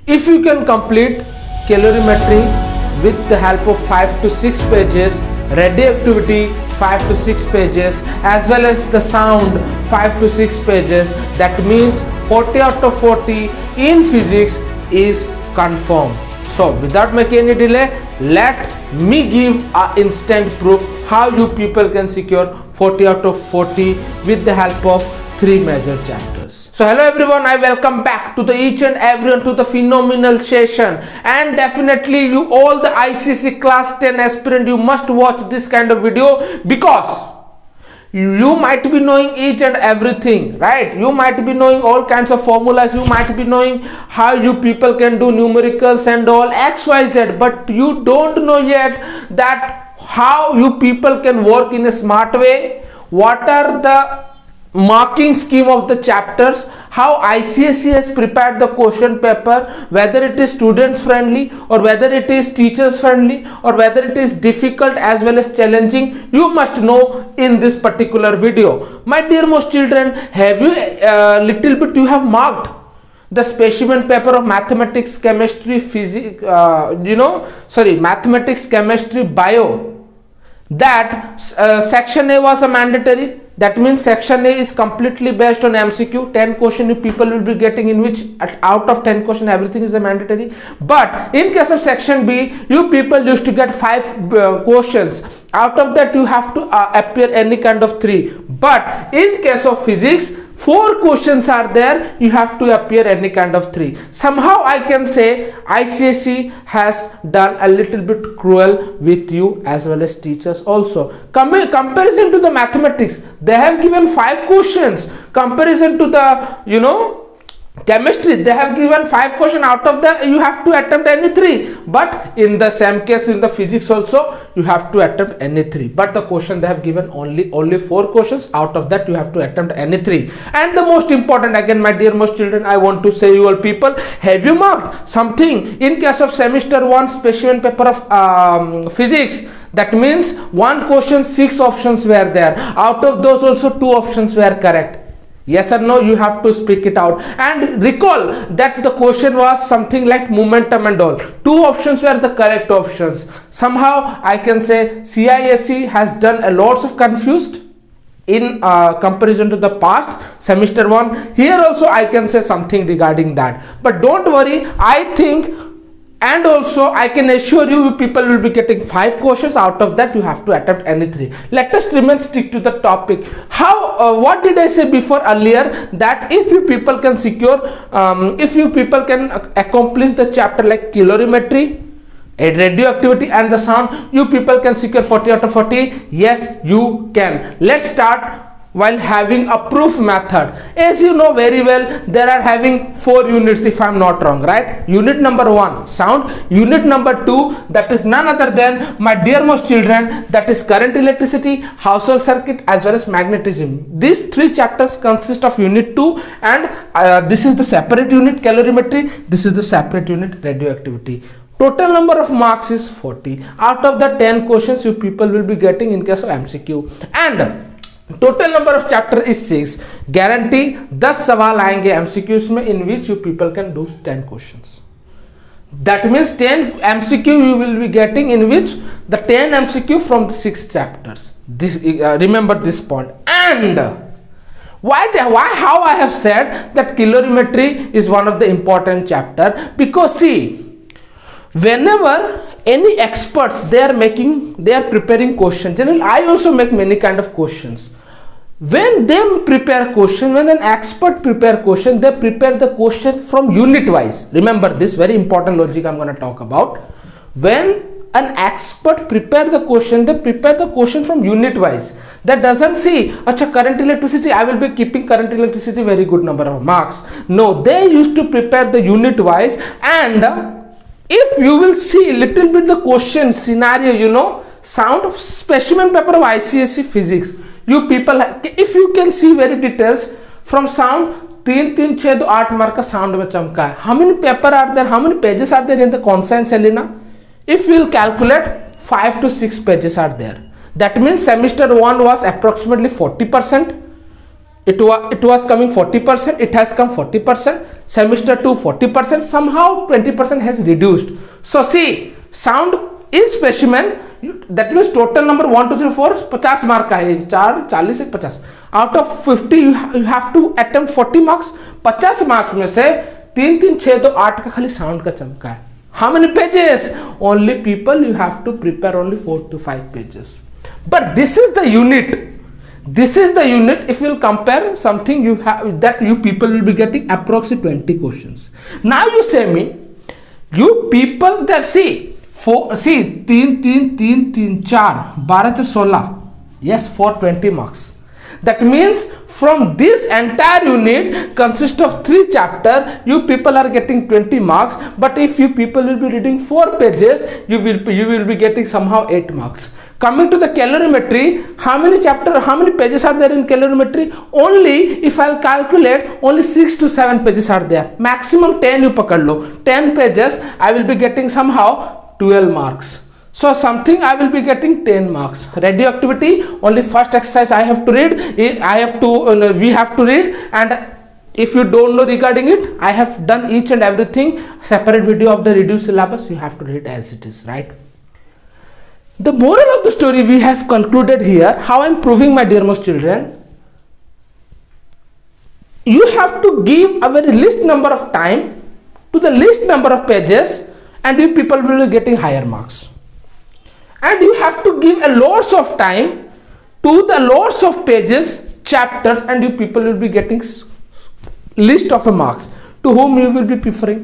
If you can complete calorimetry with the help of 5 to 6 pages, radioactivity 5 to 6 pages, as well as the sound 5 to 6 pages, that means 40 out of 40 in physics is confirmed. So without making any delay, let me give a instant proof how you people can secure 40 out of 40 with the help of 3 major chapters. So hello everyone, I welcome back to the each and everyone to the phenomenal session, and definitely you all the ICSE class 10 aspirant, you must watch this kind of video because you might be knowing each and everything, right? You might be knowing all kinds of formulas, you might be knowing how you people can do numericals and all XYZ, but you don't know yet that how you people can work in a smart way. What are the marking scheme of the chapters, how ICSE has prepared the question paper, whether it is students friendly or whether it is teachers friendly or whether it is difficult as well as challenging, you must know in this particular video. My dear most children, have you little bit you have marked the specimen paper of mathematics, chemistry, physics, mathematics, chemistry, bio, that section A was a mandatory. That means section A is completely based on MCQ. 10 question you people will be getting, in which out of 10 question everything is a mandatory. But in case of section B, you people used to get 5 questions. Out of that you have to appear any kind of 3. But in case of physics, 4 questions are there, you have to appear any kind of 3. Somehow I can say ICSE has done a little bit cruel with you as well as teachers also. Comparison to the mathematics, they have given 5 questions. Comparison to the chemistry, they have given 5 questions. Out of that you have to attempt any 3. But in the same case in the physics also you have to attempt any 3. But the question they have given only 4 questions. Out of that you have to attempt any 3. And the most important, again my dear most children, I want to say you all people, have you marked something in case of semester 1 specimen paper of physics? That means 1 question 6 options were there. Out of those also 2 options were correct. Yes or no, you have to speak it out. And recall that the question was something like momentum and all. 2 options were the correct options. Somehow I can say CISE has done a lots of confused in comparison to the past semester 1. Here also I can say something regarding that. But don't worry, I think, and also I can assure you people will be getting 5 questions. Out of that you have to attempt any 3. Let us remain stick to the topic. How what did I say before earlier, that if you people can secure if you people can accomplish the chapter like calorimetry, radioactivity and the sound, you people can secure 40 out of 40. Yes, you can. Let's start while having a proof method. As you know very well, there are having 4 units if I am not wrong, right? Unit number 1 sound, unit number 2 that is none other than, my dear most children, that is current, electricity, household circuit as well as magnetism. These 3 chapters consist of unit 2, and this is the separate unit calorimetry, this is the separate unit radioactivity. Total number of marks is 40. Out of the 10 questions you people will be getting in case of MCQ, and total number of chapter is 6. Guarantee 10 सवाल आएंगे MCQs में, in which you people can do 10 questions. That means 10 MCQ you will be getting, in which the 10 MCQ from the 6 chapters. This remember this point. And how I have said that calorimetry is one of the important chapter, because see, whenever any experts they are preparing questions, generally I also make many kind of questions. When they prepare question, when an expert prepare question, they prepare the question from unit wise. Remember this very important logic I'm going to talk about. When an expert prepare the question, they prepare the question from unit wise. That doesn't see, acha, current electricity, I will be keeping current electricity very good number of marks. No, they used to prepare the unit wise. And if you will see little bit the question scenario, sound of specimen paper of ICSE physics, you people, if you can see very details from sound, 3, 3, 6, 8 mark का sound में चमका है. How many paper are there? How many pages are there in the conscience Selena? If we will calculate, 5 to 6 pages are there. That means semester 1 was approximately 40%. it was coming 40%, it has come 40%, semester 2 40%, somehow 20% has reduced. So see, sound in specimen, that means total number 1 2 3 4 50 mark का है, 4 40 से 50, out of 50 you have to attempt 40 marks. 50 mark में से 3 3 6 2 8 का खाली sound का चमका है. How many pages? Only people you have to prepare only 4 to 5 pages. But this is the unit. This is the unit. If you will compare something, you have that you people will be getting approximately 20 questions. Now you say me, you people that see 4 see 3 3 3 3 4 12 to 16. Yes, for 20 marks. That means from this entire unit consists of 3 chapters, you people are getting 20 marks. But if you people will be reading 4 pages, you will be getting somehow 8 marks. Coming to the calorimetry, how many pages are there in calorimetry? Only if I'll calculate, only 6 to 7 pages are there. Maximum 10 you pakad lo. 10 pages, I will be getting somehow 12 marks. So something I will be getting 10 marks. Radioactivity, only first exercise I have to read. We have to read, and if you don't know regarding it, I have done each and everything. Separate video of the reduced syllabus. You have to read as it is, right? The moral of the story we have concluded here. How I am proving, my dearest children, you have to give a very least number of time to the least number of pages, and you people will be getting higher marks. And you have to give a lots of time to the lots of pages, chapters, and you people will be getting list of marks. To whom you will be preferring?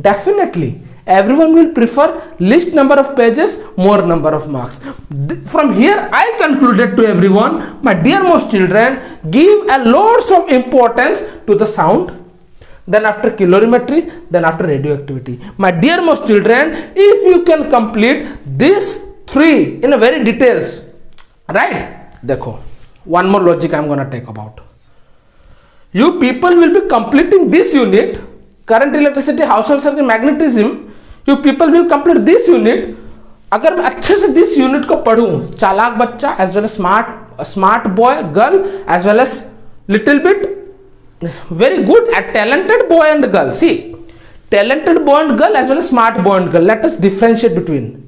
Definitely, everyone will prefer least number of pages, more number of marks. From here, I concluded to everyone, my dear most children, give a lots of importance to the sound, then after calorimetry, then after radioactivity. My dear most children, if you can complete these 3 in a very details, right? Dekho, one more logic I am gonna take about. You people will be completing this unit, current, electricity, household circuit, magnetism. You people will complete this unit. अगर मैं अच्छे से this unit को पढ़ूं, चालाक बच्चा as well as smart boy, girl, as well as little bit very good at talented boy and girl. See, talented boy and girl as well as smart boy and girl. Let us differentiate between.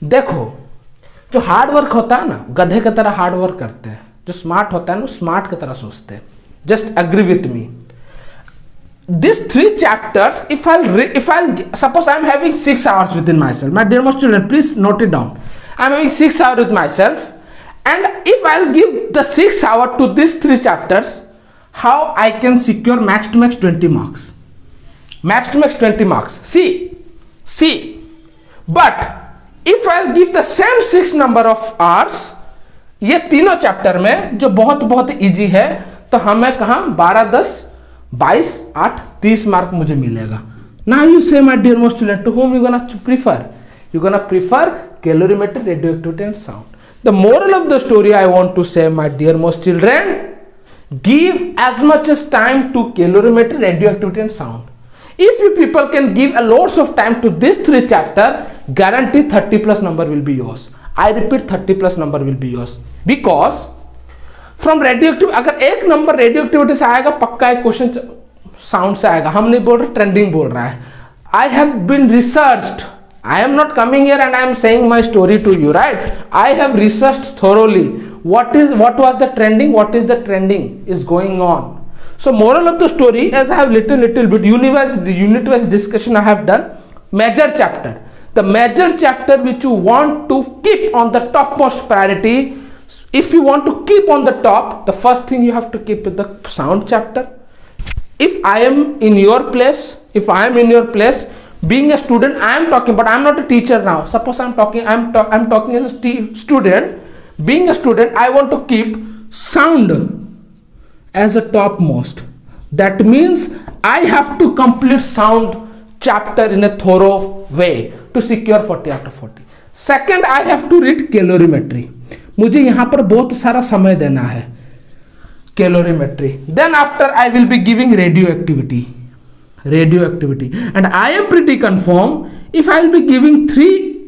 देखो, जो hard work होता है ना, गधे की तरह hard work करते हैं. जो स्मार्ट होता है ना, स्मार्ट की तरह सोचते हैं. Just agree with me. These 3 chapters, if I'll suppose I'm having 6 hours within myself. My dear most children, please note it down. I'm having 6 hours with myself, and if I'll give the 6 hours to these 3 chapters, how I can secure max to max 20 marks? Max to max 20 marks. See. But if I'll give the same 6 number of hours, ये तीनों chapter में जो बहुत easy है, तो हमें कहाँ 12 10 22 8 30 mark मुझे मिलेगा. Now you say, my dear most student, to whom you gonna prefer? You gonna prefer calorimetry, radioactivity, and sound. The moral of the story I want to say, my dear most children, give as much as time to calorimetry, radioactivity, and sound. If you people can give a lots of time to this 3 chapter, guarantee 30 plus number will be yours. I repeat, 30 plus number will be yours. Because from radioactivity, अगर एक number radioactivity से आएगा, पक्का एक question sound से आएगा. हम नहीं बोल रहे, ट्रेंडिंग बोल रहा है. I have been researched. I am not coming here and I am saying my story to you, right? I have researched thoroughly. What was the trending? What is the trending is going on? So moral of the story, as I have little bit unit-wise discussion I have done. Major chapter. The major chapter which you want to keep on the topmost priority. If you want to keep on the top, the first thing you have to keep is the sound chapter. If I am in your place, being a student, I am talking, but I am not a teacher now. Suppose I am talking as a student. Being a student, I want to keep sound as a topmost. That means I have to complete sound chapter in a thorough way to secure 40 out of 40. Second, I have to read calorimetry. मुझे यहाँ पर बहुत सारा समय देना है calorimetry. Then after I will be giving radioactivity, and I am pretty confirm if I will be giving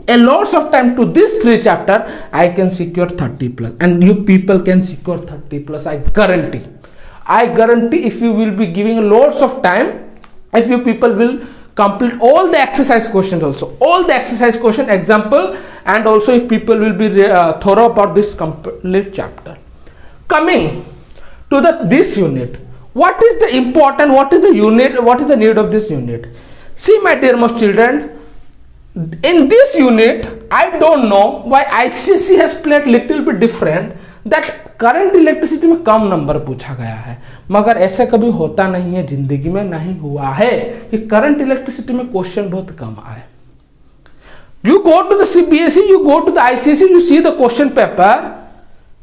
a lots of time to this 3 chapter, I can secure 30 plus, and you people can secure 30 plus. I guarantee. I guarantee if you will be giving lots of time, if you people will complete all the exercise questions also, all the exercise question example, and also if people will be thorough about this complete chapter. Coming to this unit, what is the important, what is the unit, what is the need of this unit? See my dear most children, in this unit I don't know why ICSE has played little bit different, that current electricity में कम number पूछा गया है, मगर ऐसा कभी होता नहीं है जिंदगी में, नहीं हुआ है कि करंट इलेक्ट्रिसिटी में क्वेश्चन बहुत कम आए. You go to the CBSE, you go to the ICSE, you see the question paper,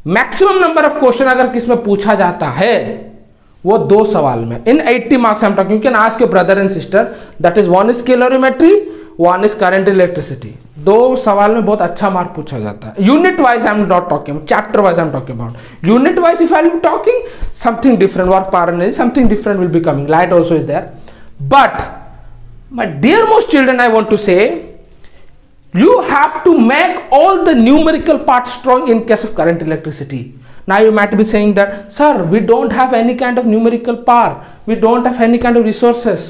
maximum number of question अगर किसमें पूछा जाता है वो 2 सवाल में, इन 80 marks I am talking, you can ask your brother and sister, that is one is calorimetry, one is current electricity. 2 सवाल में बहुत अच्छा मार्क पूछा जाता है. Unit wise I am not talking, chapter wise I am talking about. Unit wise if I am talking something different, work power energy something different will be coming, light also is there. But my dear most children, I want to say you have to make all the numerical parts strong in case of current electricity. Now you might be saying that, sir, we don't have any kind of numerical power, we don't have any kind of resources.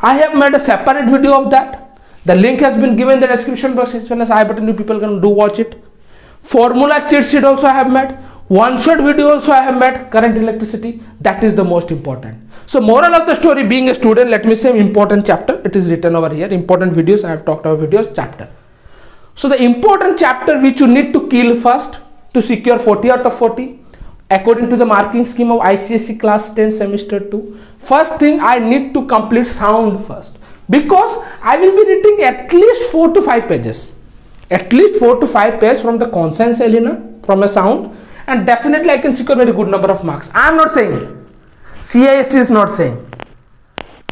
I have made a separate video of that. The link has been given in the description box as well as I button. You people can do watch it. Formula cheat sheet also I have made, one shot video also I have made, current electricity, that is the most important. So moral of the story, being a student, let me say important chapter, it is written over here, important videos, I have talked about videos, chapter. So the important chapter which you need to kill first to secure 40 out of 40 according to the marking scheme of ICSE class 10 semester 2. First thing, I need to complete sound first, because I will be reading at least 4 to 5 pages, at least 4 to 5 pages from the consonants Elena, from a sound, and definitely I can secure very good number of marks. I am not saying, CISE is not saying,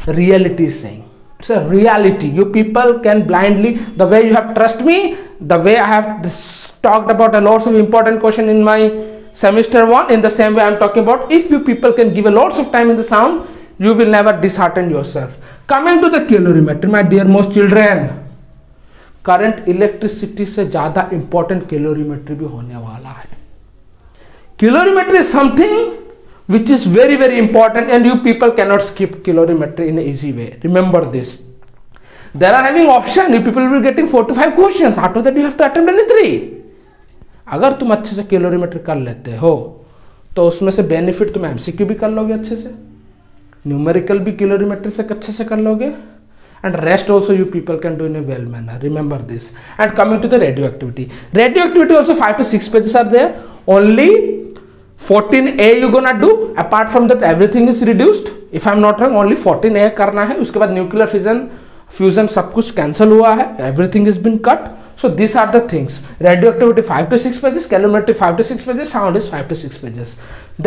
reality is saying. It's a reality. You people can blindly, the way you have trust me, the way I have talked about a lots of important question in my semester 1, in the same way I am talking about. If you people can give a lots of time in the sound, you will never dishearten yourself. Coming to the calorimetry, my dear most children, current electricity से ज़्यादा important calorimetry भी होने वाला है. Calorimetry is something which is very very important, and you people cannot skip calorimetry in an easy way. Remember this. There are having option, you people will be getting 4 to 5 questions, after that you have to attempt any 3. अगर तुम अच्छे से calorimetry कर लेते हो तो उसमें से बेनिफिट तुम एमसीक्यू भी कर लोगे अच्छे से, न्यूमेरिकल भी कैलोरीमेट्री से अच्छे से कर लोगे, and rest also you people can do in a well manner. Remember this. And coming to the radioactivity, radioactivity also 5 to 6 pages are there. Only 14A you gonna do. Apart from that everything is reduced. If I am not wrong, only 14A करना है. उसके बाद nuclear fusion सब कुछ cancel हुआ है. Everything has been cut. So these are the things. Radioactivity 5 to 6 pages, calorimetry 5 to 6 pages, sound is 5 to 6 pages.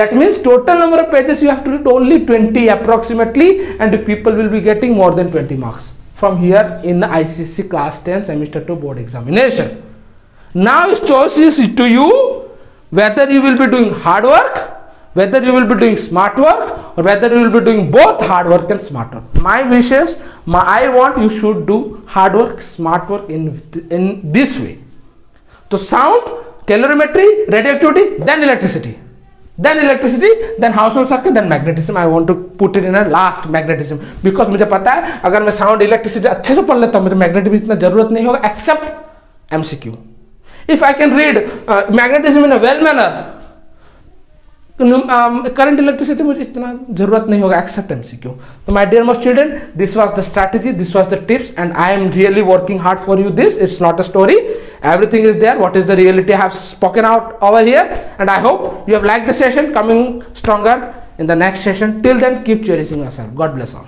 That means total number of pages you have to read only 20 approximately, and people will be getting more than 20 marks from here in the ICSE class 10 semester 2 board examination. Now its choice is to you, whether you will be doing hard work, whether you will be doing smart work, or whether you will be doing both hard work and smart work. My wishes, I want you should do hard work, smart work in this way. So sound, calorimetry, radioactivity, then electricity, then household circuit, then magnetism. I want to put it in a last, magnetism, because मुझे पता है अगर मैं sound, electricity अच्छे से पढ़ लेता हूँ, मुझे magnetism इतना जरूरत नहीं होगा except MCQ. If I can read magnetism in a well manner, current electricity मुझे इतना जरूरत नहीं होगा except MCQ. So my dear most children, this was the strategy, this was the tips, and I am really working hard for you. This, it's not a story, everything is there. What is the reality I have spoken out over here, and I hope you have liked the session. Coming stronger in the next session. Till then, keep cherishing yourself. God bless all.